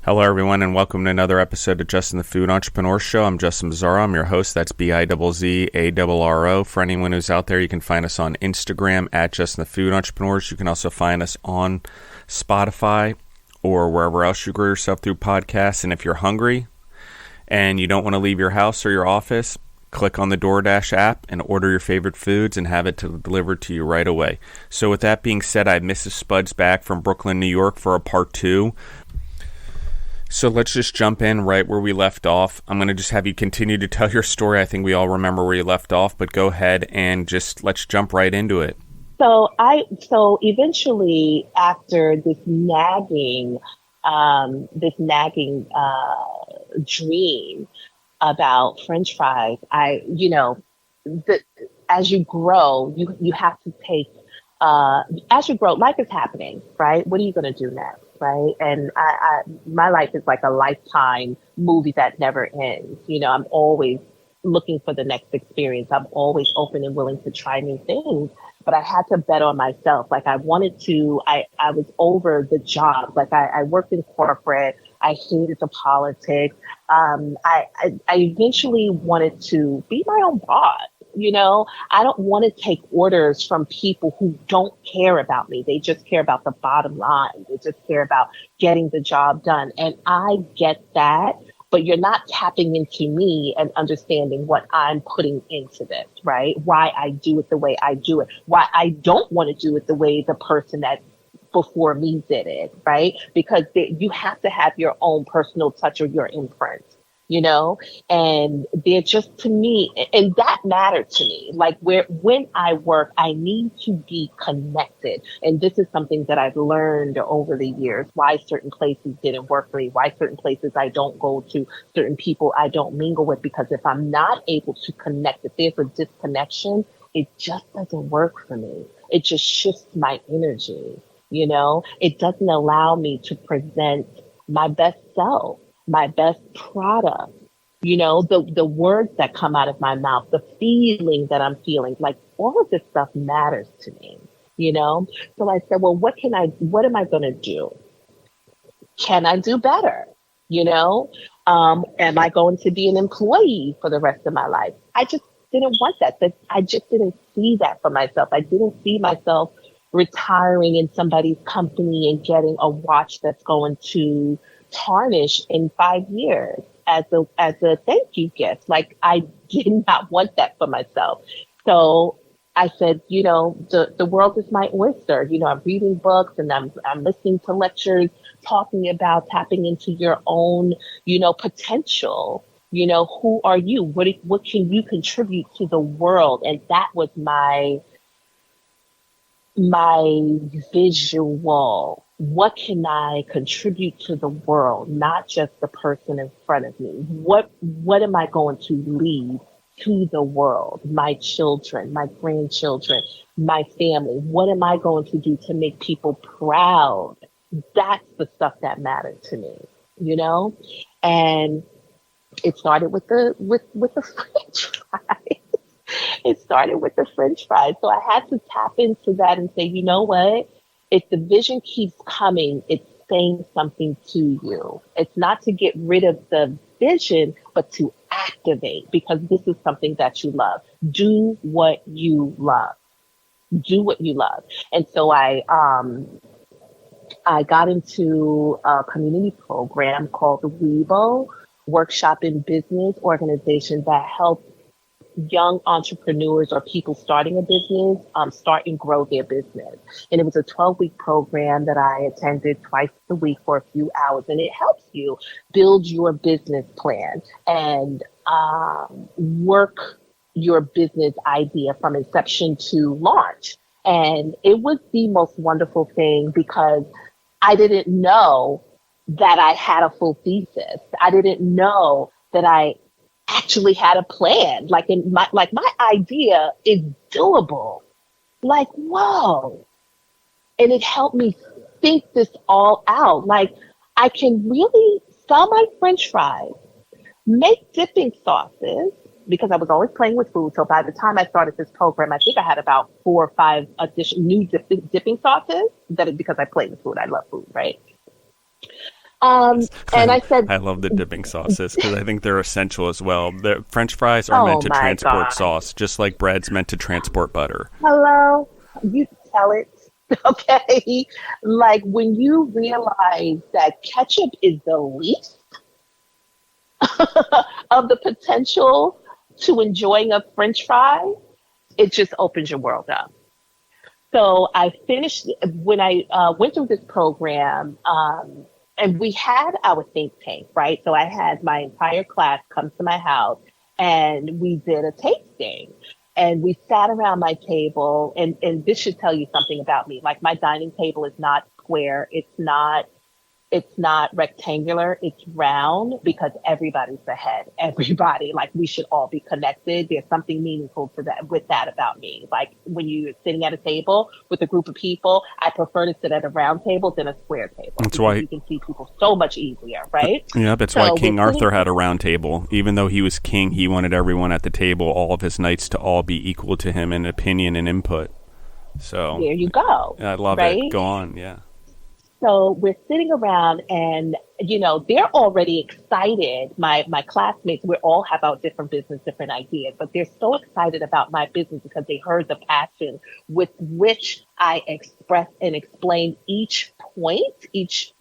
Hello, everyone, and welcome to another episode of Justin the Food Entrepreneur Show. I'm Justin Bizzarro. I'm your host. That's Bizzarro. For anyone who's out there, you can find us on Instagram at Justin the Food Entrepreneurs. You can also find us on Spotify or wherever else you grow yourself through podcasts. And if you're hungry and you don't want to leave your house or your office, click on the DoorDash app and order your favorite foods and have it delivered to you right away. So with that being said, I have Mrs. Spudz back from Brooklyn, New York for a part two. So let's just jump in right where we left off. I'm going to just have you continue to tell your story. I think we all remember where you left off, but go ahead and just let's jump right into it. So eventually after this nagging dream about French fries, as you grow, you have to take, as you grow, life is happening, right? What are you going to do next? Right. And my life is like a lifetime movie that never ends. I'm always looking for the next experience. I'm always open and willing to try new things. But I had to bet on myself. Like I was over the job. Like I worked in corporate. I hated the politics. I eventually wanted to be my own boss. I don't want to take orders from people who don't care about me. They just care about the bottom line. They just care about getting the job done. And I get that, but you're not tapping into me and understanding what I'm putting into this, right? Why I do it the way I do it. Why I don't want to do it the way the person that before me did it, right? Because you have to have your own personal touch or your imprint. And they're just, to me, and that mattered to me. Like when I work, I need to be connected. And this is something that I've learned over the years, why certain places didn't work for me, why certain places I don't go to, certain people I don't mingle with, because if I'm not able to connect, if there's a disconnection, it just doesn't work for me. It just shifts my energy. It doesn't allow me to present my best self, my best product, the words that come out of my mouth, the feeling that I'm feeling, like all of this stuff matters to me, So I said, well, what am I going to do? Can I do better? Am I going to be an employee for the rest of my life? I just didn't want that. I just didn't see that for myself. I didn't see myself retiring in somebody's company and getting a watch that's going to tarnish in 5 years as a thank you gift. Like I did not want that for myself. So I said, the world is my oyster. I'm reading books and I'm listening to lectures talking about tapping into your own, potential. Who are you? What can you contribute to the world? And that was my visual. What can I contribute to the world, not just the person in front of me? What am I going to leave to the world? My children, my grandchildren, my family. What am I going to do to make people proud? That's the stuff that mattered to me, And it started with the French fries. It started with the French fries. So I had to tap into that and say, you know what? If the vision keeps coming, it's saying something to you. It's not to get rid of the vision, but to activate, because this is something that you love. Do what you love. Do what you love. And so I got into a community program called the WEBO, Workshop in Business organization, that helps young entrepreneurs or people starting a business start and grow their business. And it was a 12-week program that I attended twice a week for a few hours. And it helps you build your business plan and work your business idea from inception to launch. And it was the most wonderful thing because I didn't know that I had a full thesis. I didn't know that I actually had a plan. Like my idea is doable. Like, whoa. And it helped me think this all out. Like, I can really sell my French fries, make dipping sauces, because I was always playing with food. So by the time I started this program, I think I had about 4 or 5 additional new dipping sauces, because I play with food. I love food, right? And I said, I love the dipping sauces because I think they're essential as well. The French fries are meant oh to my transport God. sauce, just like bread's meant to transport butter. Hello, you tell it. Okay. Like when you realize that ketchup is the least of the potential to enjoying a French fry, it just opens your world up. So I finished when I went through this program, and we had our think tank, right? So I had my entire class come to my house, and we did a tasting. And we sat around my table, and this should tell you something about me. Like my dining table is not square, it's not rectangular, it's round because everybody's the head. Everybody, like we should all be connected. There's something meaningful to that with that about me. Like when you're sitting at a table with a group of people, I prefer to sit at a round table than a square table That's because why, you can see people so much easier, right? yeah, that's why So we're King sitting, Arthur had a round table. Even though he was king, he wanted everyone at the table, all of his knights, to all be equal to him in opinion and input. So there you go, I love it. right? Go on, yeah. So we're sitting around and, they're already excited. My classmates, we all have our different business, different ideas, but they're so excited about my business because they heard the passion with which I express and explain each point, each,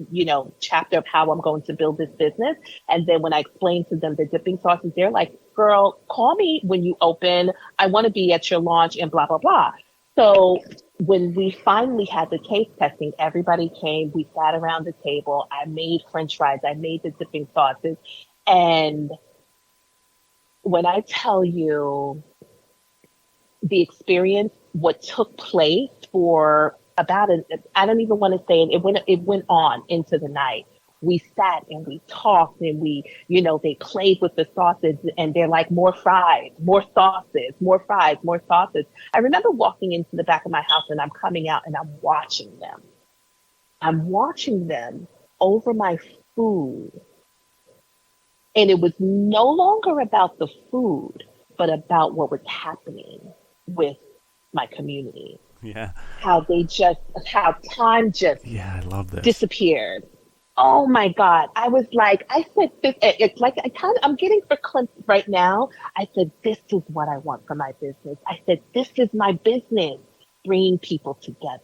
chapter of how I'm going to build this business. And then when I explain to them the dipping sauces, they're like, girl, call me when you open. I want to be at your launch and blah, blah, blah. So when we finally had the taste testing, everybody came, we sat around the table. I made French fries, I made the dipping sauces. And when I tell you the experience, what took place for about I don't even want to say it, it went on into the night. We sat and we talked and they played with the sauces and they're like, more fries, more sauces, more fries, more sauces. I remember walking into the back of my house and I'm coming out and I'm watching them. I'm watching them over my food. And it was no longer about the food, but about what was happening with my community. Yeah. How time just Yeah, I love this. disappeared. Oh my God. I was like, I said, it's like, I'm getting verklempt right now. I said, this is what I want for my business. I said, this is my business, bringing people together,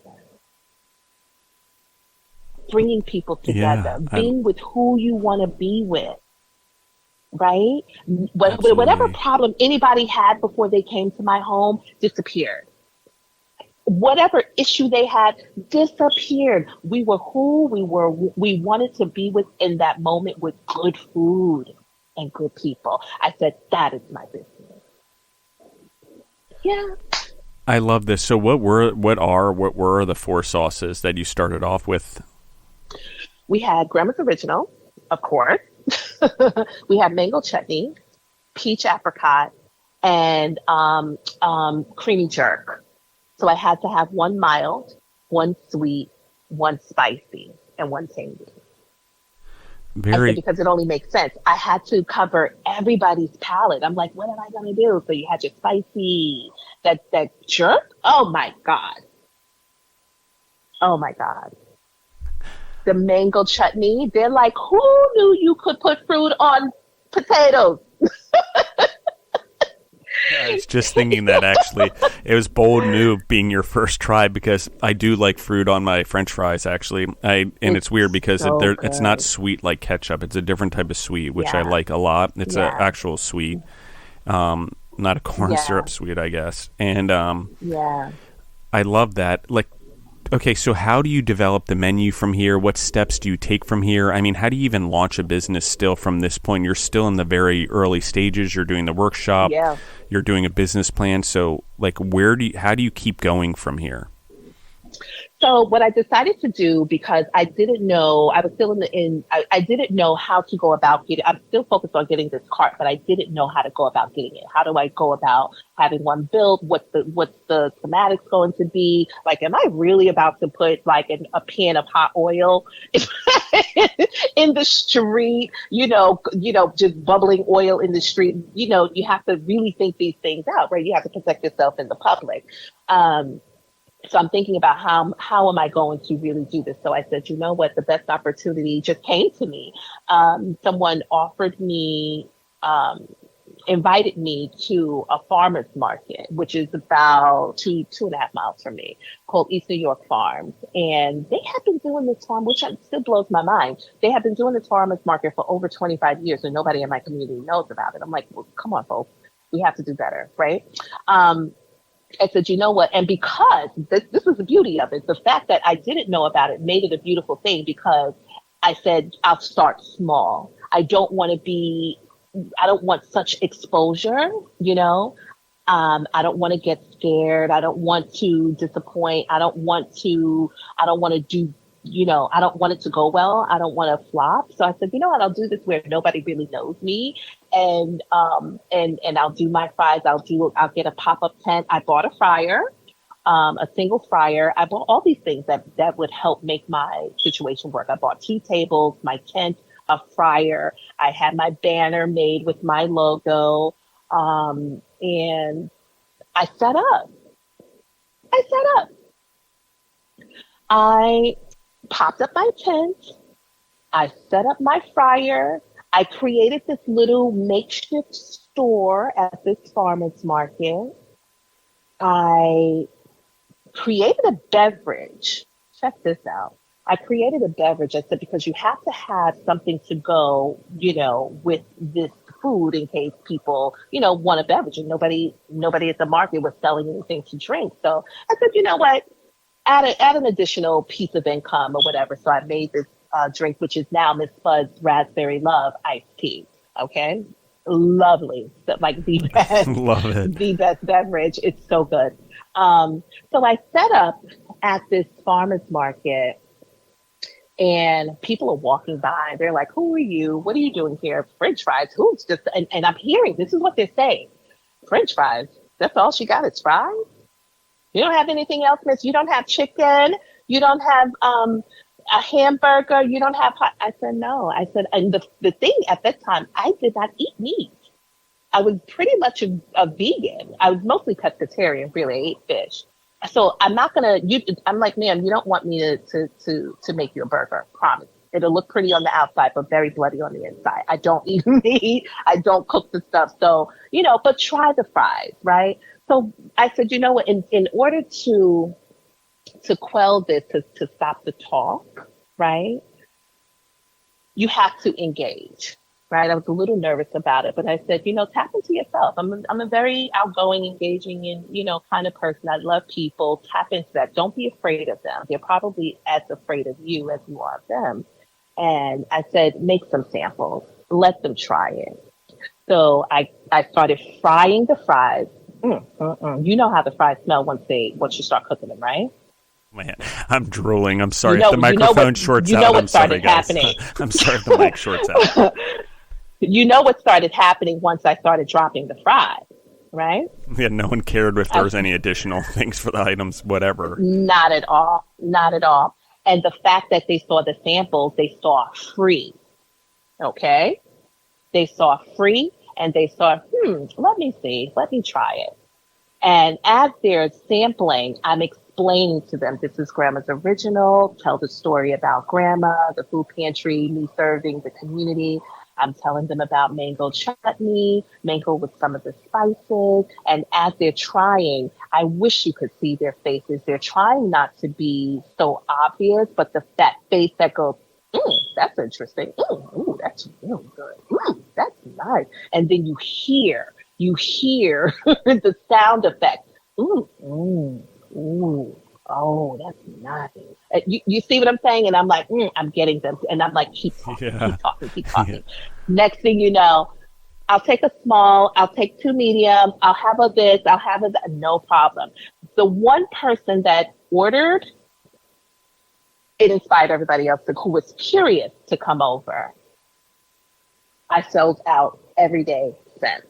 Yeah, being with who you want to be with, right? Whatever absolutely. problem anybody had before they came to my home disappeared. Whatever issue they had disappeared. We were who we wanted to be with in that moment with good food and good people. I said, that is my business. Yeah. I love this. So what were the four sauces that you started off with? We had Grandma's Original, of course. We had mango chutney, peach apricot, and creamy jerk. So I had to have one mild, one sweet, one spicy, and one tangy. I said, Very, because it only makes sense. I had to cover everybody's palate. I'm like, what am I going to do? So you had your spicy, that jerk. Oh my God. Oh my God. The mango chutney. They're like, who knew you could put fruit on potatoes? I was just thinking that actually it was bold move being your first try because I do like fruit on my French fries actually. And it's weird because so it's not good. sweet like ketchup. It's a different type of sweet, which I Yeah. like a lot. It's a Yeah. actual sweet, not a corn Yeah. syrup sweet, I guess. And Yeah. I love that. Like, okay, so how do you develop the menu from here? What steps do you take from here? I mean, how do you even launch a business still from this point? You're still in the very early stages. You're doing the workshop. Yeah. You're doing a business plan. So, like, how do you keep going from here? So what I decided to do, because I didn't know, I was still I didn't know how to go about getting, I'm still focused on getting this cart, but I didn't know how to go about getting it. How do I go about having one built? What's the schematics going to be? Like, am I really about to put like a pan of hot oil in the street, just bubbling oil in the street? You have to really think these things out, right? You have to protect yourself in the public. So I'm thinking about how am I going to really do this? So I said, you know what, the best opportunity just came to me. Someone offered me, invited me to a farmer's market, which is about 2.5 miles from me, called East New York Farms. And they have been doing this farm, which still blows my mind. They have been doing this farmer's market for over 25 years and nobody in my community knows about it. I'm like, well, come on, folks, we have to do better, right? I said, you know what? And because this is the beauty of it, the fact that I didn't know about it made it a beautiful thing, because I said, I'll start small. I don't want such exposure, you know? I don't want to get scared. I don't want to disappoint. I don't want to do, I don't want it to go well. I don't want to flop. So I said, you know what? I'll do this where nobody really knows me. And I'll do my fries. I'll get a pop-up tent. I bought a fryer, a single fryer. I bought all these things that would help make my situation work. I bought 2 tables, my tent, a fryer. I had my banner made with my logo. And I set up. I popped up my tent. I set up my fryer. I created this little makeshift store at this farmer's market. I created a beverage. Check this out. I created a beverage. I said, because you have to have something to go, with this food in case people, want a beverage. And nobody at the market was selling anything to drink. So I said, you know what? Add an additional piece of income or whatever. So I made this drink, which is now Miss Spudz Raspberry Love iced tea. Okay. Lovely. So, like the best, love it. The best beverage. It's so good. So I set up at this farmer's market and people are walking by. They're like, who are you? What are you doing here? French fries. Who's just, and I'm hearing, this is what they're saying. French fries. That's all she got is fries? You don't have anything else, miss? You don't have chicken? You don't have a hamburger? You don't have hot? I said, no. I said, and the thing at that time, I did not eat meat. I was pretty much a vegan. I was mostly pescatarian, really. I ate fish. So I'm not I'm like, ma'am, you don't want me to make you a burger. Promise. It'll look pretty on the outside, but very bloody on the inside. I don't eat meat. I don't cook the stuff. So, but try the fries, right? So I said, you know what, in order to quell this, to stop the talk, right, you have to engage, right? I was a little nervous about it, but I said, tap into yourself. I'm a very outgoing, engaging, and, kind of person. I love people. Tap into that. Don't be afraid of them. They're probably as afraid of you as you are of them. And I said, make some samples. Let them try it. So I started frying the fries. You know how the fries smell once you start cooking them, right? Man, I'm drooling. I'm sorry if the microphone shorts out. I'm sorry, guys. I'm sorry if the mic shorts out. You know what started happening once I started dropping the fries, right? Yeah, no one cared if there was any additional things for the items, whatever. Not at all. Not at all. And the fact that they saw the samples, they saw free. Okay? They saw free. And they saw, let me see, let me try it. And as they're sampling, I'm explaining to them, this is Grandma's original, tell the story about Grandma, the food pantry, me serving the community. I'm telling them about mango chutney, mango with some of the spices. And as they're trying, I wish you could see their faces. They're trying not to be so obvious, but that face that goes, that's interesting. Ooh, that's really good. That's nice. And then you hear the sound effect. Oh, that's nice. You see what I'm saying? And I'm like, I'm getting them. And I'm like, keep talking. Yeah. Next thing you know, I'll take a small, I'll take 2 medium, I'll have a this, I'll have a that, no problem. The one person that ordered, it inspired everybody else who was curious to come over. I sold out every day since.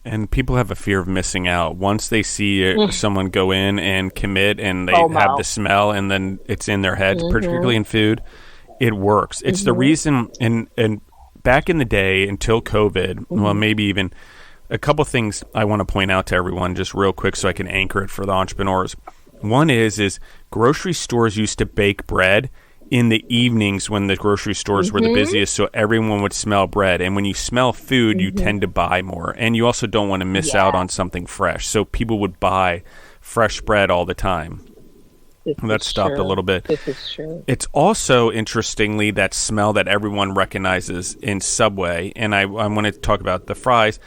And people have a fear of missing out. Once they see someone go in and commit and they have the smell and then it's in their heads, particularly in food, it works. It's the reason, and back in the day until COVID, well, maybe even a couple things I want to point out to everyone just real quick so I can anchor it for the entrepreneurs. One is grocery stores used to bake bread in the evenings when the grocery stores were the busiest, so everyone would smell bread. And when you smell food, you tend to buy more. And you also don't want to miss out on something fresh. So people would buy fresh bread all the time. That stopped a little bit. This is true. It's also, interestingly, that smell that everyone recognizes in Subway. And I want to talk about the fries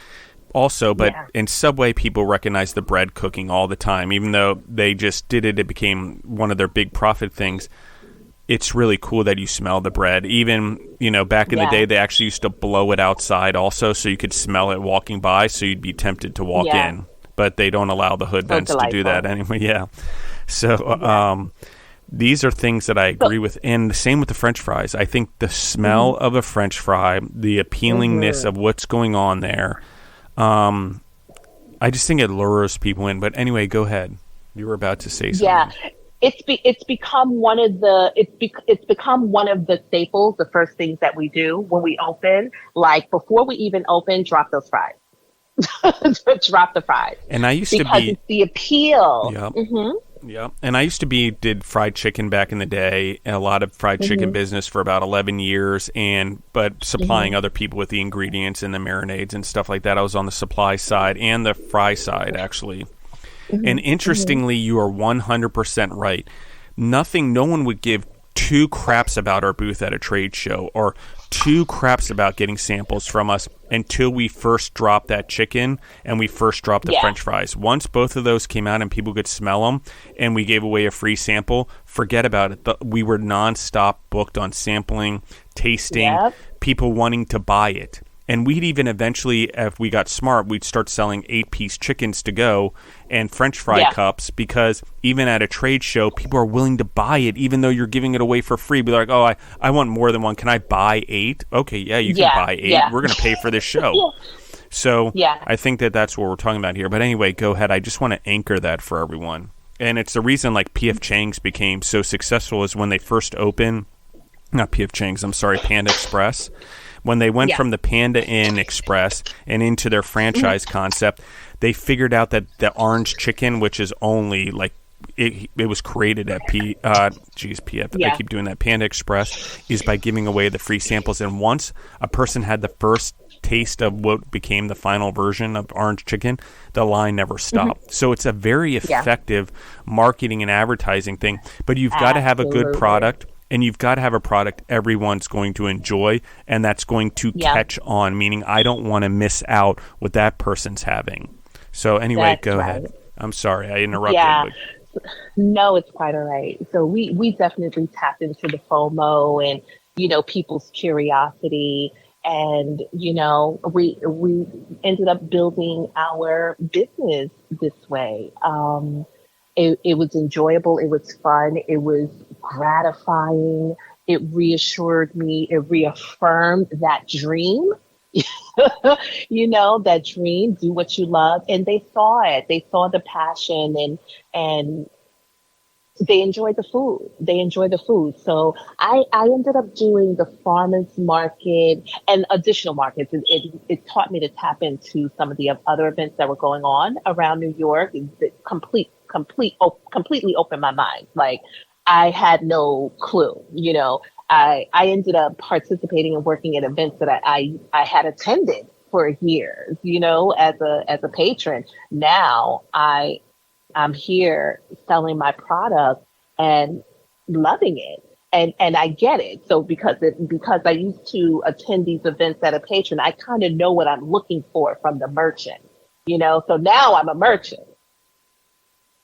also, but in Subway, people recognize the bread cooking all the time. Even though they just did it, it became one of their big profit things. It's really cool that you smell the bread. Even, back in the day, they actually used to blow it outside also so you could smell it walking by, so you'd be tempted to walk in. But they don't allow the hood vents to do that anyway. So these are things that I agree with. And the same with the French fries. I think the smell of a French fry, the appealingness of what's going on there, I just think it lures people in. But anyway, go ahead. You were about to say something. Yeah. It's become one of the staples, the first things that we do when we open. Like before we even open, drop those fries. Drop the fries. And I used because it's the appeal. Yeah. And I used to did fried chicken back in the day, a lot of fried chicken business for about 11 years, but supplying other people with the ingredients and the marinades and stuff like that. I was on the supply side and the fry side, actually. And interestingly, you are 100% right. No one would give two craps about our booth at a trade show or two craps about getting samples from us until we first dropped that chicken and we first dropped the French fries. Once both of those came out and people could smell them and we gave away a free sample, forget about it. We were nonstop booked on sampling, tasting, people wanting to buy it. And we'd even eventually, if we got smart, we'd start selling 8-piece chickens to go and French fry cups, because even at a trade show, people are willing to buy it, even though you're giving it away for free. Be like, oh, I want more than one. Can I buy 8? Okay, yeah, you can buy 8. We're going to pay for this show. So I think that's what we're talking about here. But anyway, go ahead. I just want to anchor that for everyone. And it's the reason like P.F. Chang's became so successful is when they first opened, not P.F. Chang's, I'm sorry, Panda Express. When they went from the Panda Inn Express and into their franchise concept, they figured out that the orange chicken, which is only like it was created at PF. I keep doing that. Panda Express is by giving away the free samples. And once a person had the first taste of what became the final version of orange chicken, the line never stopped. So it's a very effective marketing and advertising thing. But you've got to have a good product. And you've got to have a product everyone's going to enjoy, and that's going to catch on, meaning I don't want to miss out what that person's having. So anyway, go ahead. I'm sorry, I interrupted. Yeah. No, it's quite all right. So we definitely tapped into the FOMO and, people's curiosity. And, we ended up building our business this way. It was enjoyable. It was fun. It was gratifying. It reassured me. It reaffirmed that dream. That dream, do what you love. And they saw it. They saw the passion and they enjoyed the food. So I ended up doing the farmers market and additional markets. It taught me to tap into some of the other events that were going on around New York. It completely opened my mind. Like I had no clue, I ended up participating and working at events that I had attended for years, as a patron. Now I'm here selling my product and loving it. And I get it. So because I used to attend these events at a patron, I kind of know what I'm looking for from the merchant, so now I'm a merchant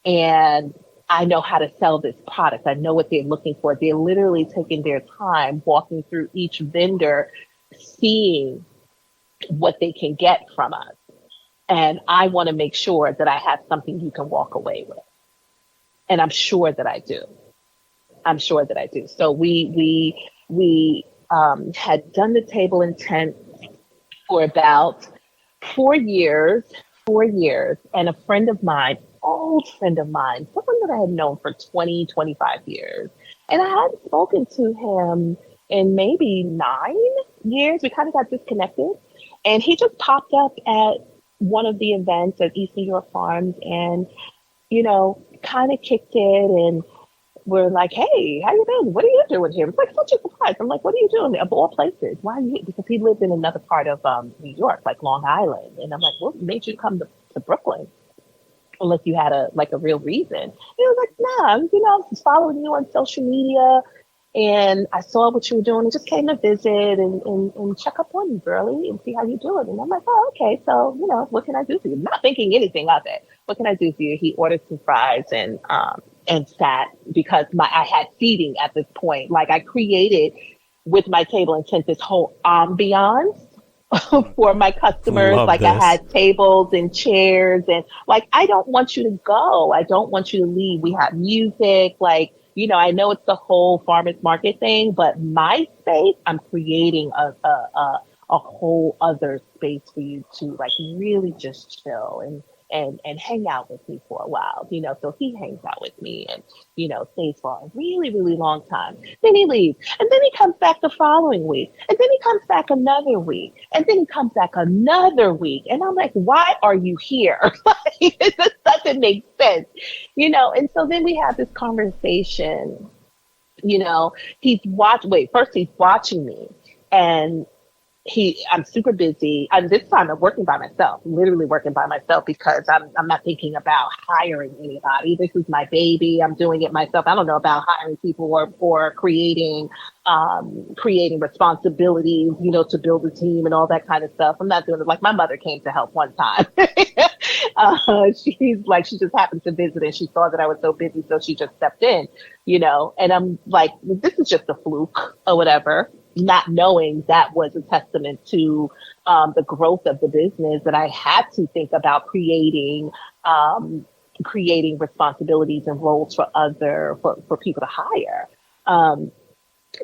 and I know how to sell this product. I know what they're looking for. They're literally taking their time walking through each vendor, seeing what they can get from us. And I want to make sure that I have something you can walk away with. And I'm sure that I do. So we had done the table in tent for about 4 years. And a friend of mine, old friend of mine, someone that I had known for 20, 25 years. And I hadn't spoken to him in maybe 9 years. We kind of got disconnected. And he just popped up at one of the events at East New York Farms and, kind of kicked it, and we're like, hey, how you been? What are you doing here? It's like such a surprise. I'm like, what are you doing of all places? Why are you here? Because he lived in another part of New York, like Long Island. And I'm like, what made you come to Brooklyn? Unless you had a real reason. And he was like, nah, I was following you on social media and I saw what you were doing and just came to visit and check up on you, girly, and see how you're doing. And I'm like, oh, okay. So, what can I do for you? Not thinking anything of it. What can I do for you? He ordered some fries and sat because I had seating at this point. Like I created with my table and tent this whole ambiance for my customers. Love like this. I had tables and chairs and like, I don't want you to go. I don't want you to leave. We have music. Like, I know it's the whole farmers market thing, but my space, I'm creating a whole other space for you to like really just chill and hang out with me for a while, so he hangs out with me and, stays for a really, really long time. Then he leaves and then he comes back the following week and then he comes back another week and then he comes back another week. And I'm like, why are you here? Like, it just doesn't make sense, And so then we have this conversation, first he's watching me and I'm super busy. This time I'm working by myself, literally working by myself because I'm not thinking about hiring anybody. This is my baby. I'm doing it myself. I don't know about hiring people or creating responsibilities, to build a team and all that kind of stuff. I'm not doing it. Like my mother came to help one time. She just happened to visit and she saw that I was so busy. So she just stepped in, and I'm like, this is just a fluke or whatever. Not knowing that was a testament to the growth of the business, that I had to think about creating responsibilities and roles for people to hire.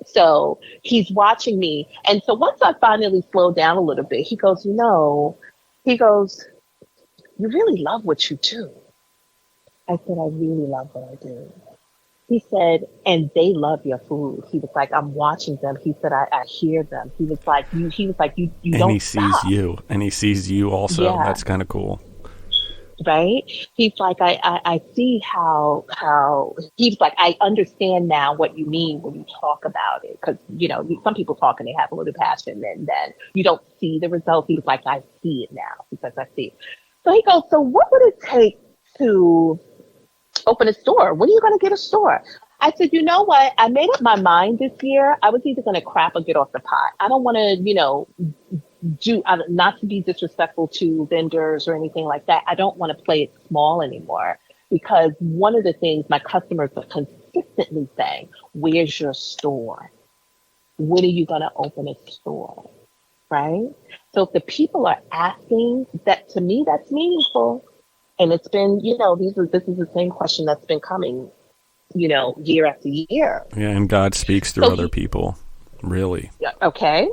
So he's watching me. And so once I finally slowed down a little bit, he goes, you really love what you do. I said, I really love what I do. He said, and they love your food. He was like, I'm watching them. He said, I hear them. He was like, you and don't he stop. sees you. And he sees you also. Yeah. That's kind of cool. Right? He's like, I see how he's like, I understand now what you mean when you talk about it. Because, some people talk and they have a little passion and then you don't see the results. He was like, I see it now. He says, I see it. So he goes, so what would it take to open a store? When are you going to get a store? I said, you know what? I made up my mind this year. I was either going to crap or get off the pot. I don't want to, not to be disrespectful to vendors or anything like that. I don't want to play it small anymore because one of the things my customers are consistently saying, where's your store? When are you going to open a store? Right? So if the people are asking that, to me, that's meaningful. And it's been, this is the same question that's been coming, year after year. Yeah, and God speaks through other people, really. Okay.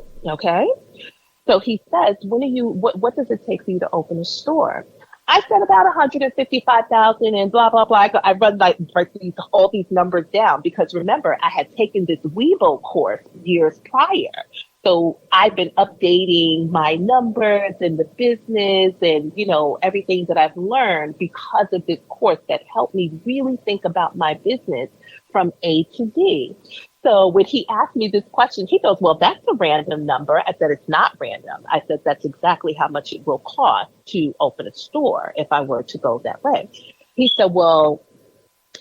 So he says, what does it take for you to open a store? I said about 155,000 and blah, blah, blah. I run all these numbers down because remember, I had taken this Weibo course years prior. So I've been updating my numbers and the business and, everything that I've learned because of this course that helped me really think about my business from A to Z. So when he asked me this question, he goes, well, that's a random number. I said, it's not random. I said, that's exactly how much it will cost to open a store if I were to go that way. He said, well,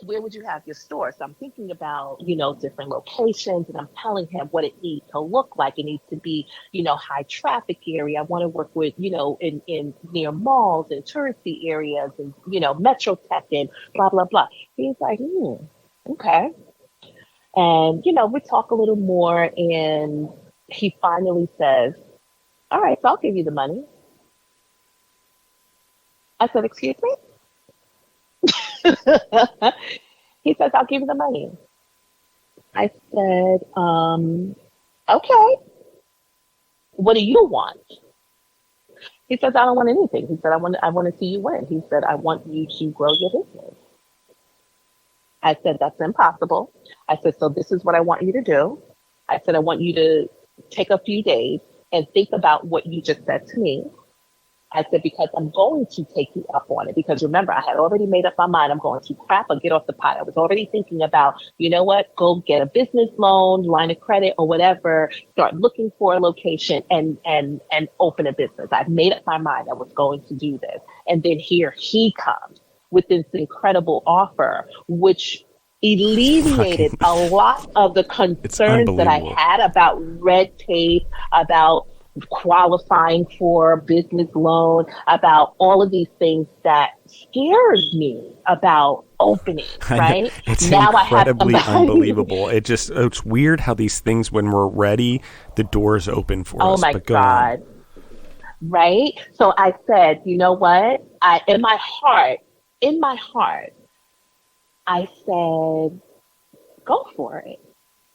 where would you have your store? So I'm thinking about, different locations and I'm telling him what it needs to look like. It needs to be, high traffic area. I want to work with, in near malls and touristy areas and, Metro Tech and blah, blah, blah. He's like, okay. And, we talk a little more and he finally says, all right, so I'll give you the money. I said, excuse me? He says, I'll give you the money. I said, okay. What do you want? He says, I don't want anything. He said, I want to see you win. He said, I want you to grow your business. I said, that's impossible. I said, so this is what I want you to do. I said, I want you to take a few days and think about what you just said to me. I said, because I'm going to take you up on it. Because remember, I had already made up my mind. I'm going to crap or get off the pot. I was already thinking about, you know what, go get a business loan, line of credit or whatever, start looking for a location and open a business. I've made up my mind I was going to do this. And then here he comes with this incredible offer, which alleviated a lot of the concerns that I had about red tape, about qualifying for a business loan, about all of these things that scared me about opening, right? It's now incredibly unbelievable. It's weird how these things, when we're ready, the doors open for us. Oh my God. Right? So I said, you know what? In my heart, I said, go for it.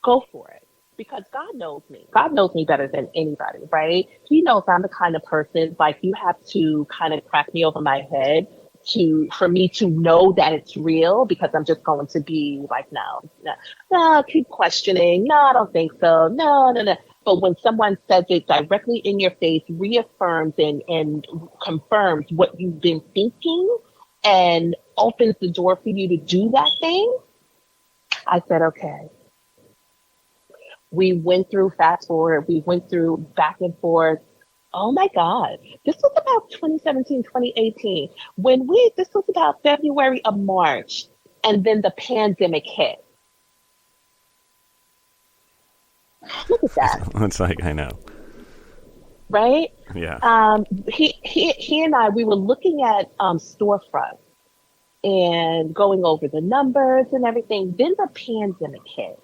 Go for it. Because God knows me. God knows me better than anybody, right? He knows I'm the kind of person, like, you have to kind of crack me over my head for me to know that it's real, because I'm just going to be like, no, keep questioning. No, I don't think so. No. But when someone says it directly in your face, reaffirms and confirms what you've been thinking and opens the door for you to do that thing, I said, okay. We went through, fast forward, we went through back and forth. Oh my God. This was about 2017, 2018. This was about February or March, and then the pandemic hit. Look at that. It's like, I know. Right? Yeah. He and I, we were looking at storefronts and going over the numbers and everything. Then the pandemic hit.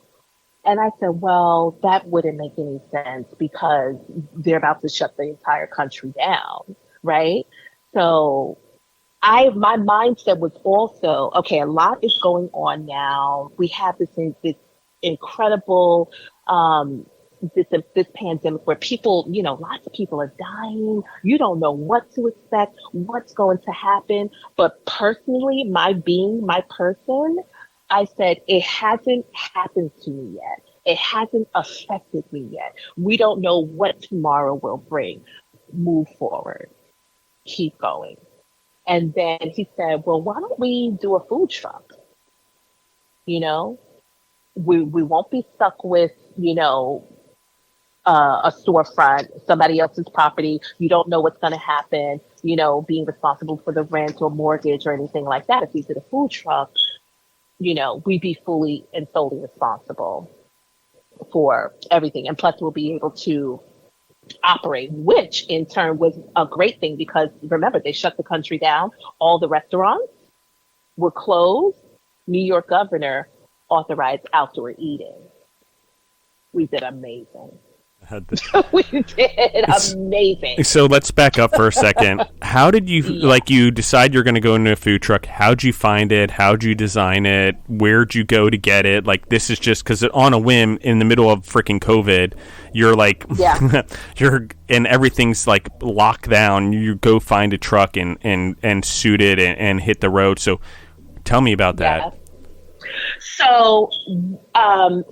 And I said, well, that wouldn't make any sense because they're about to shut the entire country down, right? So my mindset was also, okay, a lot is going on now. We have this incredible, this pandemic where people, lots of people are dying. You don't know what to expect, what's going to happen. But personally, my person, I said, it hasn't happened to me yet. It hasn't affected me yet. We don't know what tomorrow will bring. Move forward. Keep going. And then he said, well, why don't we do a food truck? We won't be stuck with, a storefront, somebody else's property. You don't know what's going to happen, being responsible for the rent or mortgage or anything like that. If we did a food truck, we'd be fully and solely responsible for everything. And plus we'll be able to operate, which in turn was a great thing because remember, they shut the country down. All the restaurants were closed. New York governor authorized outdoor eating. We did amazing. We did amazing. So let's back up for a second. How did you, you decide you're going to go into a food truck? How'd you find it? How'd you design it? Where'd you go to get it? Like, this is just because on a whim in the middle of freaking COVID, you're like, and everything's like locked down. You go find a truck and suit it and hit the road. So tell me about that. Yeah. So I've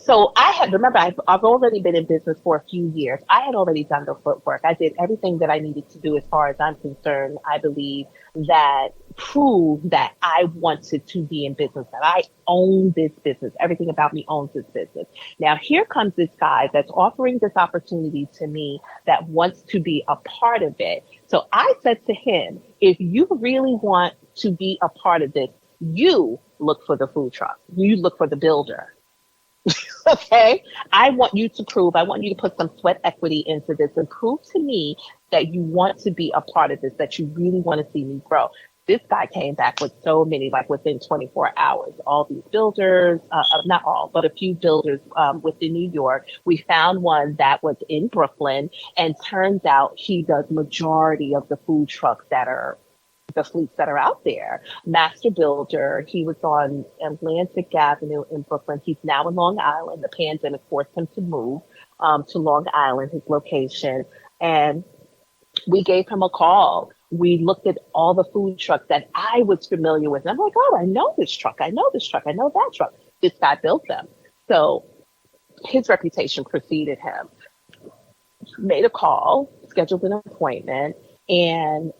already been in business for a few years. I had already done the footwork. I did everything that I needed to do as far as I'm concerned. I believe that proved that I wanted to be in business, that I own this business. Everything about me owns this business. Now, here comes this guy that's offering this opportunity to me that wants to be a part of it. So I said to him, if you really want to be a part of this, you look for the food truck. You look for the builder. Okay? I want you to put some sweat equity into this and prove to me that you want to be a part of this, that you really want to see me grow. This guy came back with so many, like within 24 hours, all these builders, not all, but a few builders within New York. We found one that was in Brooklyn, and turns out he does majority of the food trucks that are the fleets that are out there. Master builder. He was on Atlantic Avenue in Brooklyn. He's now in Long Island. The pandemic forced him to move to Long Island, his location. And we gave him a call. We looked at all the food trucks that I was familiar with. And I'm like, oh, I know this truck. I know this truck. I know that truck. This guy built them. So his reputation preceded him. Made a call, scheduled an appointment, and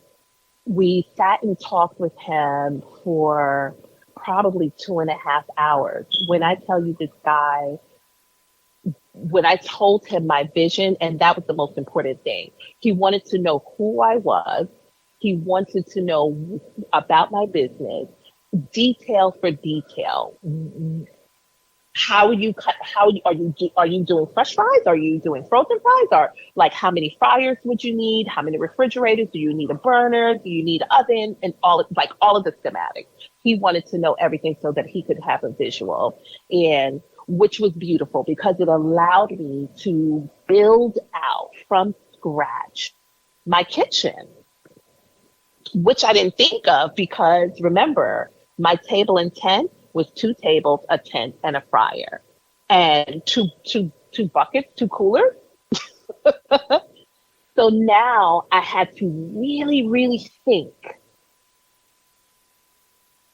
We sat and talked with him for probably 2.5 hours. When I tell you this guy, when I told him my vision, and that was the most important thing, he wanted to know who I was. He wanted to know about my business, detail for detail. How you cut? Are you doing fresh fries? Are you doing frozen fries? Or like how many fryers would you need? How many refrigerators? Do you need a burner? Do you need an oven? And all of the schematics. He wanted to know everything so that he could have a visual, and which was beautiful because it allowed me to build out from scratch my kitchen, which I didn't think of because remember, my table and tent was 2 tables, a tent, and a fryer, and two buckets, 2 coolers. So now I had to really, really think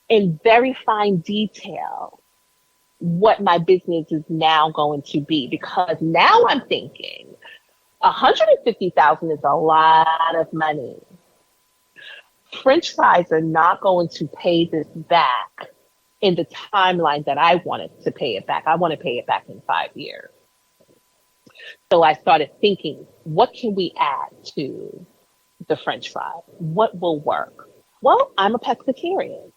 in very fine detail what my business is now going to be because now I'm thinking 150,000 is a lot of money. French fries are not going to pay this back in the timeline that I wanted to pay it back. I want to pay it back in 5 years. So I started thinking, what can we add to the French fry? What will work? Well, I'm a pescatarian.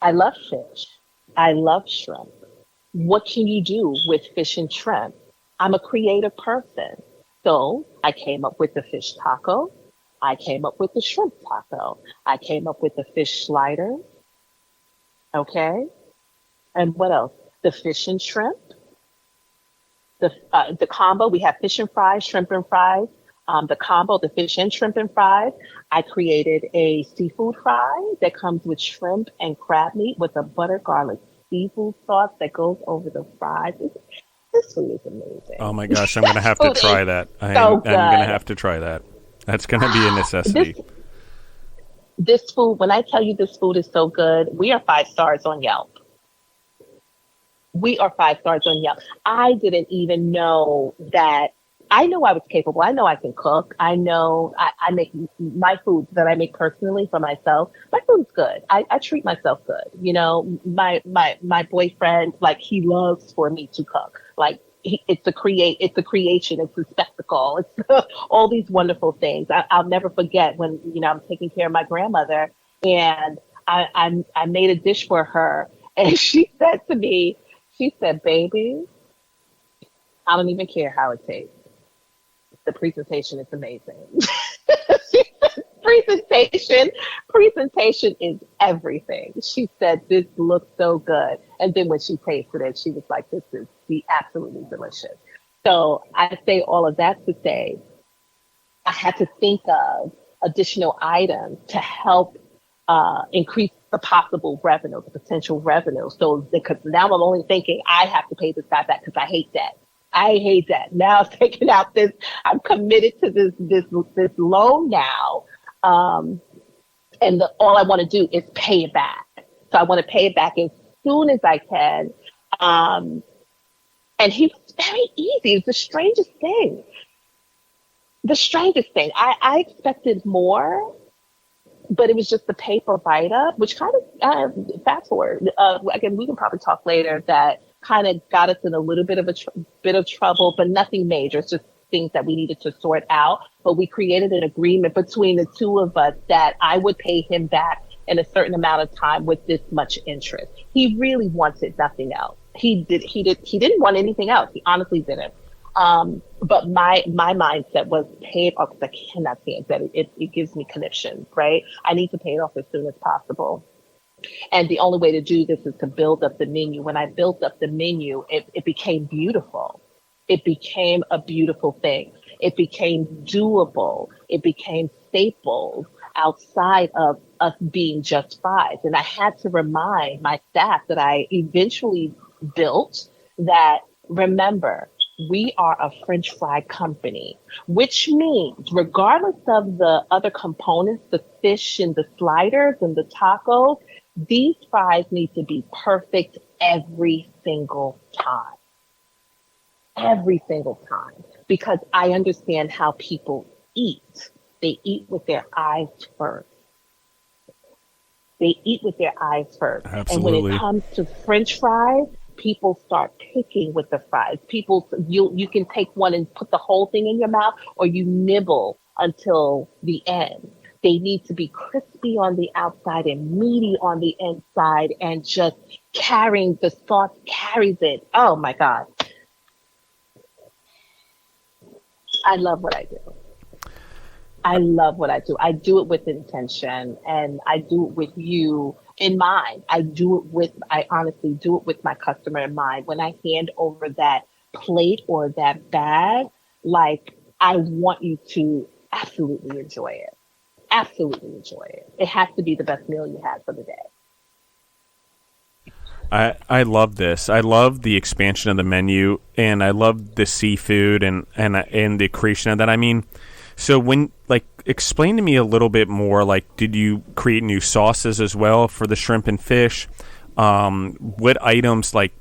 I love fish. I love shrimp. What can you do with fish and shrimp? I'm a creative person. So I came up with the fish taco. I came up with the shrimp taco. I came up with the fish slider. Okay. And what else? The fish and shrimp. The combo, we have fish and fries, shrimp and fries. The combo, the fish and shrimp and fries. I created a seafood fry that comes with shrimp and crab meat with a butter garlic seafood sauce that goes over the fries. This food is amazing. Oh my gosh, I'm going to have to try that. I'm going to have to try that. That's going to be a necessity. This food, when I tell you this food is so good, we are 5 stars on Yelp. We are 5 stars on Yelp. I didn't even know that. I know I was capable. I know I can cook. I know I make my food that I make personally for myself. My food's good. I treat myself good. You know, my boyfriend, like he loves for me to cook. Like it's a creation. It's a spectacle. It's all these wonderful things. I'll never forget when, you know, I'm taking care of my grandmother and I made a dish for her and she said to me, she said, baby, I don't even care how it tastes. The presentation is amazing. Presentation is everything. She said, this looks so good. And then when she tasted it, she was like, this is absolutely delicious. So I say all of that to say, I had to think of additional items to help increase the possible revenue, the potential revenue. So because now I'm only thinking I have to pay this guy back because I hate that. I hate that. Now I'm taking out this. I'm committed to this loan now, and all I want to do is pay it back. So I want to pay it back as soon as I can. And he was very easy. It's the strangest thing. The strangest thing. I expected more, but it was just the paper write-up, which kind of fast forward. Again, we can probably talk later that kind of got us in a little bit of bit of trouble, but nothing major. It's just things that we needed to sort out. But we created an agreement between the two of us that I would pay him back in a certain amount of time with this much interest. He really wanted nothing else. He didn't want anything else. He honestly didn't. But my mindset was pay it off because I cannot stand that. It gives me conniption, right? I need to pay it off as soon as possible. And the only way to do this is to build up the menu. When I built up the menu, it became beautiful. It became a beautiful thing. It became doable. It became staples outside of us being just fries. And I had to remind my staff that I eventually built that, remember, we are a French fry company, which means regardless of the other components, the fish and the sliders and the tacos, these fries need to be perfect every single time. Every single time. Because I understand how people eat. They eat with their eyes first. They eat with their eyes first. And when it Absolutely. comes to French fries, people start picking with the fries. You can take one and put the whole thing in your mouth, or you nibble until the end. They need to be crispy on the outside and meaty on the inside, and just carrying the sauce carries it. Oh my God. I love what I do. I love what I do. I do it with intention, and I do it with you in mind. I honestly do it with my customer in mind. When I hand over that plate or that bag, like, I want you to absolutely enjoy it. Absolutely enjoy it. It has to be the best meal you had for the day. I love this. I love the expansion of the menu, and I love the seafood and the creation of that. I mean, so when, like, explain to me a little bit more, like, did you create new sauces as well for the shrimp and fish? What items, like,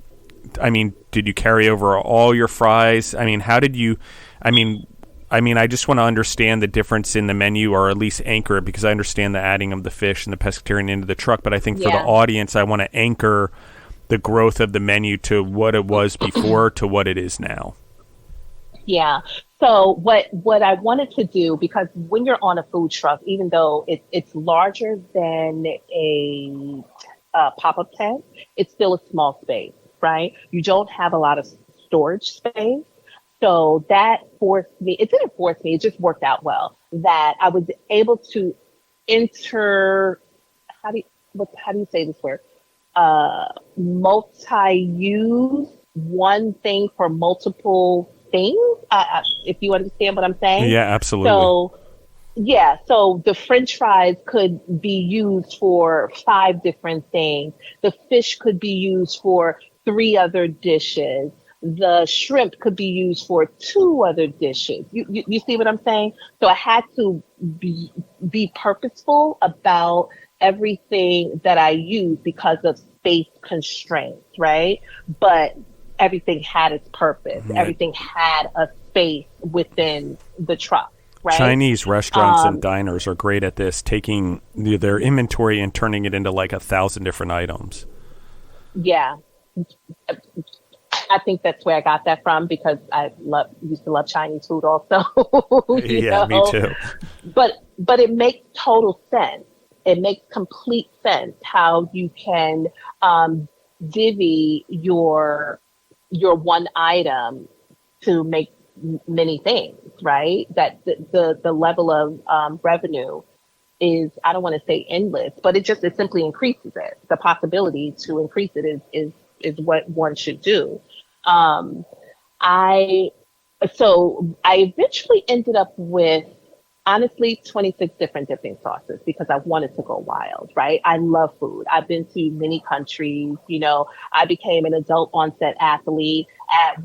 I mean, did you carry over all your fries? I mean, how did you, I mean, I just want to understand the difference in the menu, or at least anchor it, because I understand the adding of the fish and the pescatarian into the truck. But I think for the Yeah. audience, I want to anchor the growth of the menu to what it was before to what it is now. Yeah. So what I wanted to do, because when you're on a food truck, even though it's larger than a pop-up tent, it's still a small space, right? You don't have a lot of storage space. So that forced me, it didn't force me, it just worked out well, that I was able to enter, how do you say this word? Multi-use one thing for multiple things, if you understand what I'm saying. Yeah, absolutely. So, yeah, so the French fries could be used for 5 different things. The fish could be used for 3 other dishes. The shrimp could be used for 2 other dishes. You see what I'm saying? So I had to be purposeful about everything that I use because of space constraints, right? But everything had its purpose. Right. Everything had a space within the truck, right? Chinese restaurants and diners are great at this, taking their inventory and turning it into like 1,000 different items. Yeah. I think that's where I got that from, because I used to love Chinese food also. Yeah, me too. But it makes total sense. It makes complete sense how you can divvy your one item to make many things, right? That the level of revenue is, I don't want to say endless, but it simply increases it. The possibility to increase it is what one should do. I eventually ended up with, honestly, 26 different dipping sauces, because I wanted to go wild, right? I love food. I've been to many countries. I became an adult onset athlete at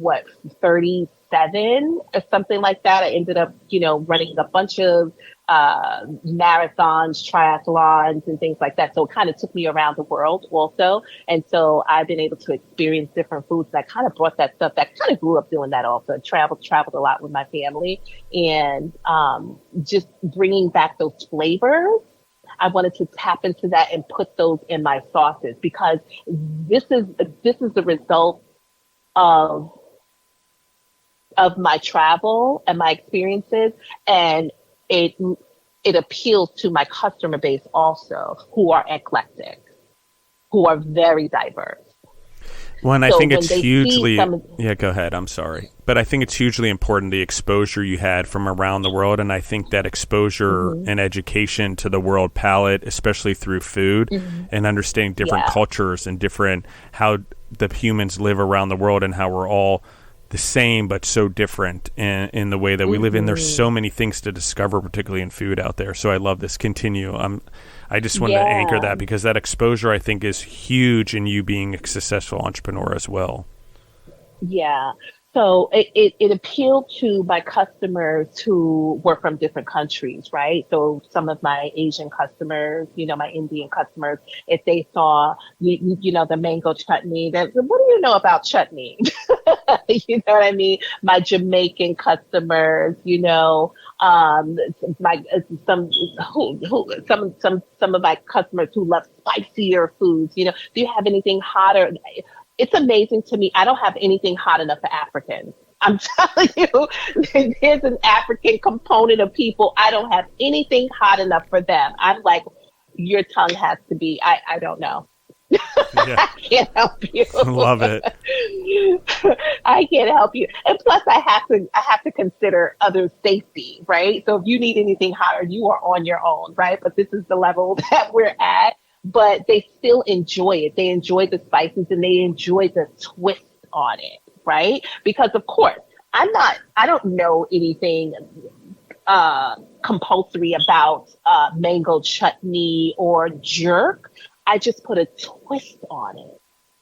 37 or something like that. I ended up, running a bunch of marathons, triathlons, and things like that. So it kind of took me around the world also. And so I've been able to experience different foods. And I kind of brought that stuff, that kind of grew up doing that also. Traveled a lot with my family, and just bringing back those flavors. I wanted to tap into that and put those in my sauces, because this is the result of my travel and my experiences, and it appeals to my customer base also, who are eclectic, who are very diverse. Well, and I So think when it's they see hugely, some of- yeah, go ahead. I'm sorry. But I think it's hugely important, the exposure you had from around the world. And I think that exposure and education to the world palate, especially through food and understanding different Yeah. cultures and different, how the humans live around the world, and how we're all the same but so different in the way that we live in. There's so many things to discover, particularly in food out there. So I love this. Continue. I just wanted to anchor that, because that exposure, I think, is huge in you being a successful entrepreneur as well. Yeah. So it appealed to my customers who were from different countries, right? So some of my Asian customers, my Indian customers, if they saw, the mango chutney, what do you know about chutney? You know what I mean? My Jamaican customers, my some of my customers who love spicier foods. Do you have anything hotter? It's amazing to me. I don't have anything hot enough for Africans. I'm telling you, there's an African component of people. I don't have anything hot enough for them. I'm like, your tongue has to be. I don't know. Yeah. I can't help you. Love it. I can't help you. And plus I have to consider other safety, right? So if you need anything hotter, you are on your own, right? But this is the level that we're at. But they still enjoy it. They enjoy the spices and they enjoy the twist on it, right? Because of course, I don't know anything compulsory about mango chutney or jerk. I just put a twist on it,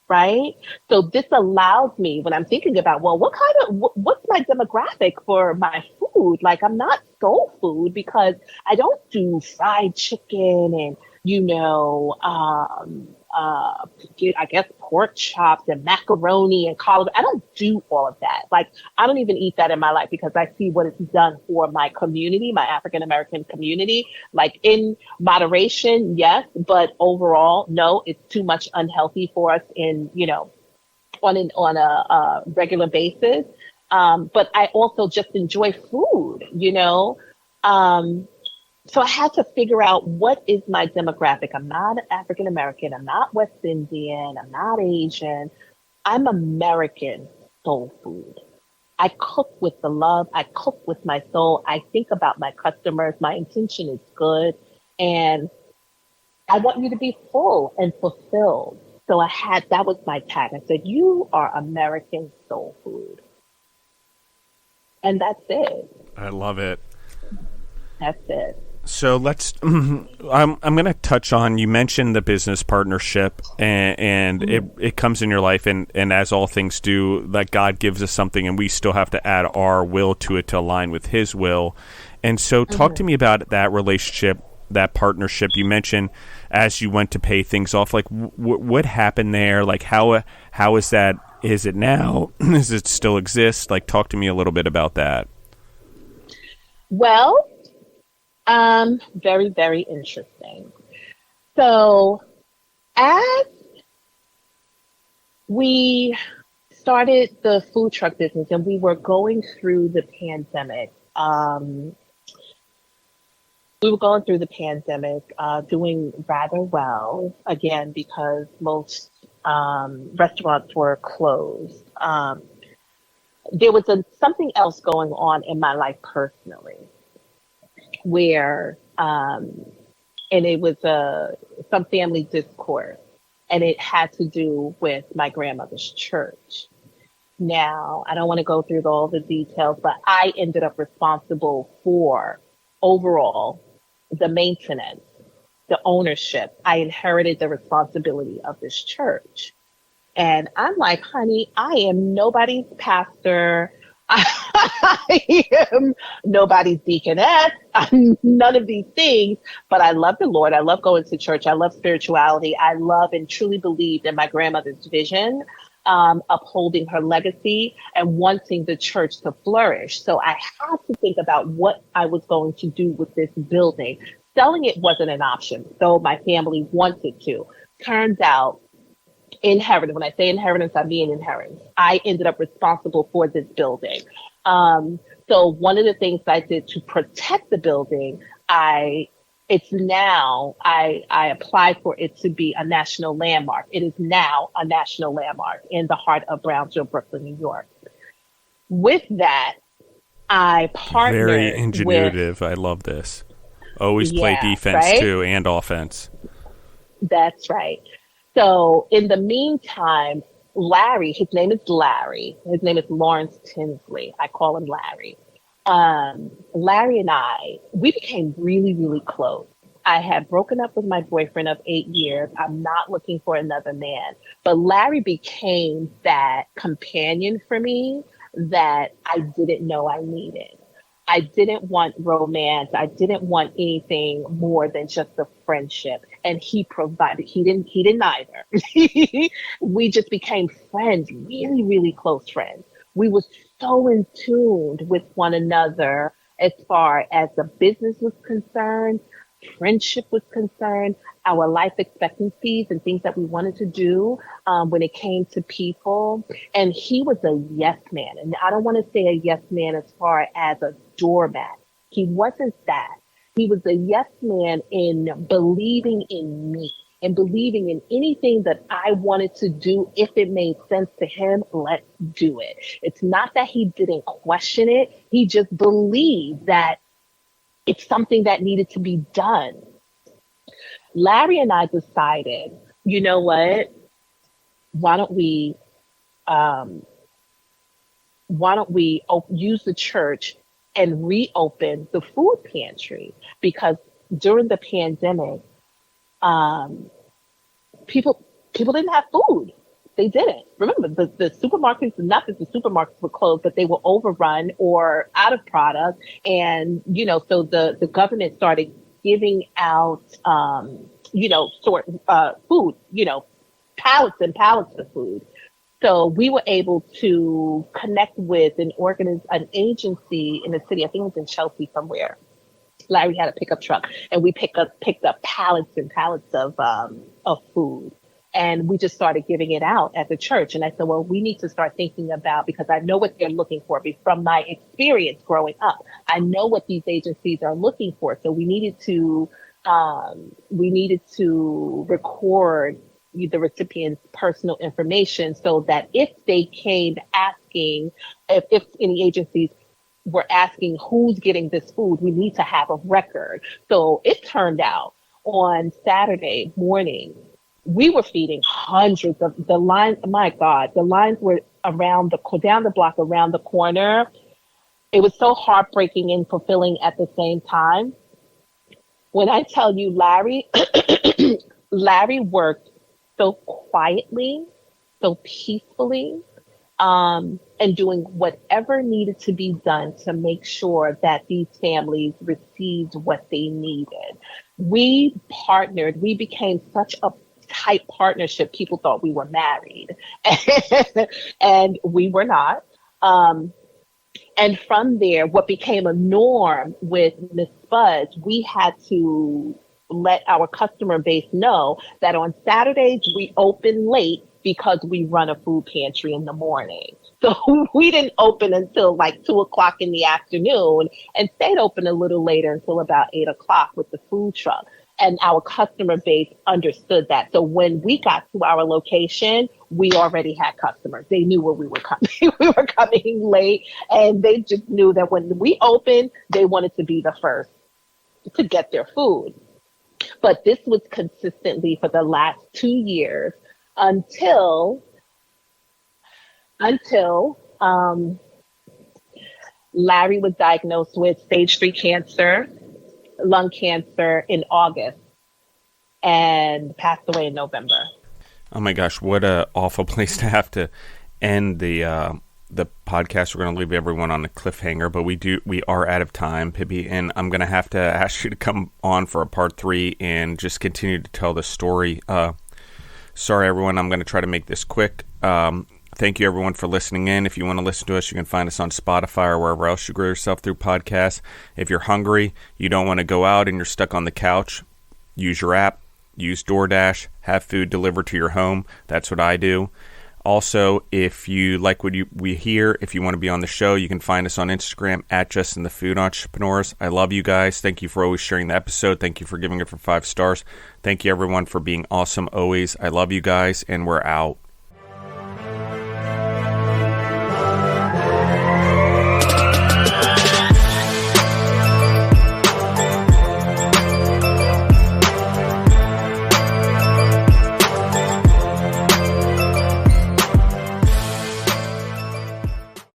right? So this allows me when I'm thinking about, well, what's my demographic for my food? Like I'm not soul food because I don't do fried chicken and, I guess pork chops and macaroni and collard. I don't do all of that. Like I don't even eat that in my life because I see what it's done for my community, my African American community. Like in moderation, yes, but overall, no, it's too much unhealthy for us on a regular basis. But I also just enjoy food. So I had to figure out what is my demographic. I'm not African American. I'm not West Indian. I'm not Asian. I'm American soul food. I cook with the love. I cook with my soul. I think about my customers. My intention is good. And I want you to be full and fulfilled. So that was my tag. I said, you are American soul food. And that's it. I love it. That's it. So I'm going to touch on, you mentioned the business partnership and it comes in your life and as all things do, that God gives us something and we still have to add our will to it to align with his will. And so talk to me about that relationship, that partnership. You mentioned as you went to pay things off, like what happened there? Like how is that? Is it now? Does it still exist? Like talk to me a little bit about that. Well, very, very interesting. So as we started the food truck business and we were going through the pandemic, doing rather well, again, because most restaurants were closed. There was something else going on in my life personally where, and it was some family discourse, and it had to do with my grandmother's church. Now, I don't want to go through all the details, but I ended up responsible for overall the maintenance, the ownership. I inherited the responsibility of this church. And I'm like, honey, I am nobody's pastor. I am nobody's deaconess. I'm none of these things, but I love the Lord. I love going to church. I love spirituality. I love and truly believed in my grandmother's vision, upholding her legacy and wanting the church to flourish. So I had to think about what I was going to do with this building. Selling it wasn't an option, though my family wanted to. Turns out, inheritance. When I say inheritance, I mean inheritance. I ended up responsible for this building. So one of the things I did to protect the building, I applied for it to be a national landmark. It is now a national landmark in the heart of Brownsville, Brooklyn, New York. With that, I partnered Very ingenuitive. I love this. Always play defense, right? Too, and offense. That's right. So in the meantime, Larry, his name is Larry. His name is Lawrence Tinsley. I call him Larry. Larry and we became really, really close. I had broken up with my boyfriend of 8 years. I'm not looking for another man. But Larry became that companion for me that I didn't know I needed. I didn't want romance. I didn't want anything more than just a friendship. And he provided, he didn't either. We just became friends, really, really close friends. We were so in tune with one another as far as the business was concerned, friendship was concerned, our life expectancies and things that we wanted to do when it came to people. And he was a yes man. And I don't want to say a yes man as far as a doormat. He wasn't that. He was a yes man in believing in me and believing in anything that I wanted to do. If it made sense to him, let's do it. It's not that he didn't question it. He just believed that it's something that needed to be done. Larry and I decided, you know what? Why don't we use the church and reopen the food pantry? Because during the pandemic, people didn't have food. They didn't. Remember, the supermarkets, not that the supermarkets were closed, but they were overrun or out of product. And, so the government started giving out, food, pallets and pallets of food. So we were able to connect with an agency in the city. I think it was in Chelsea somewhere. Larry had a pickup truck, and we picked up pallets and pallets of food. And we just started giving it out at the church. And I said, well, we need to start thinking about, because I know what they're looking for from my experience growing up. I know what these agencies are looking for. So we needed to record the recipient's personal information so that if they came asking, if any agencies were asking who's getting this food, we need to have a record. So it turned out on Saturday morning, we were feeding hundreds of the lines. My God, the lines were down the block, around the corner. It was so heartbreaking and fulfilling at the same time. When I tell you, Larry worked so quietly, so peacefully, and doing whatever needed to be done to make sure that these families received what they needed. We partnered. We became such a tight partnership. People thought we were married, and we were not. And from there, what became a norm with Miss Spudz, we had to let our customer base know that on Saturdays we open late because we run a food pantry in the morning. So we didn't open until like 2:00 in the afternoon and stayed open a little later until about 8:00 with the food truck. And our customer base understood that. So when we got to our location, we already had customers. They knew where we were coming. We were coming late, and they just knew that when we opened, they wanted to be the first to get their food. But this was consistently for the last 2 years until Larry was diagnosed with stage 3 cancer, lung cancer, in August, and passed away in November. Oh my gosh, what a awful place to have to end the podcast. We're going to leave everyone on a cliffhanger, but we are out of time, Pippi, and I'm going to have to ask you to come on for a part 3 and just continue to tell the story. Sorry, everyone. I'm going to try to make this quick. Thank you, everyone, for listening in. If you want to listen to us, you can find us on Spotify or wherever else you grow yourself through podcasts. If you're hungry, you don't want to go out, and you're stuck on the couch, use your app, use DoorDash, have food delivered to your home. That's what I do. Also, if you like what we hear, if you want to be on the show, you can find us on Instagram at Justin the Food Entrepreneurs. I love you guys. Thank you for always sharing the episode. Thank you for giving it for 5 stars. Thank you, everyone, for being awesome always. I love you guys, and we're out.